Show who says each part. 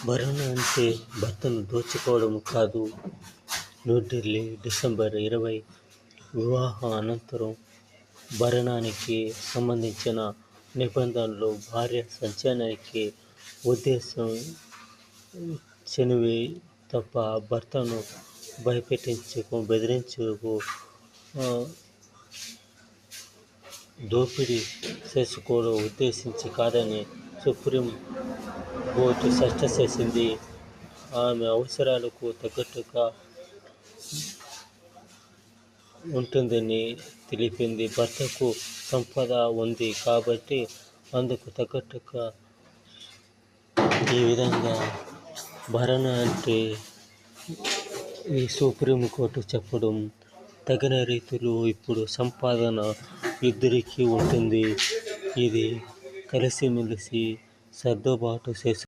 Speaker 1: భరణ అంటే భర్తను దోచుకోవడం కాదు. న్యూఢిల్లీ, డిసెంబర్ 20 వివాహ అనంతరం భరణానికి సంబంధించిన నిబంధనలు భార్య సంతానానికి ఉద్దేశం చెనివి తప్ప భర్తను భయపెట్టించుకు, బెదిరించుకు, దోపిడీ చేసుకోవడం ఉద్దేశించి కాదని సుప్రీం కోర్టు స్పష్టం చేసింది. ఆమె అవసరాలకు తగ్గట్టుగా ఉంటుందని తెలిపింది. భర్తకు సంపద ఉంది కాబట్టి అందుకు తగ్గట్టుగా ఈ విధంగా భరణ అంటే ఈ సుప్రీంకోర్టు చెప్పడం తగిన రీతిలో ఇప్పుడు సంపాదన ఇద్దరికీ ఉంటుంది. ఇది కలిసిమెలిసి సర్దుబాటు చేసు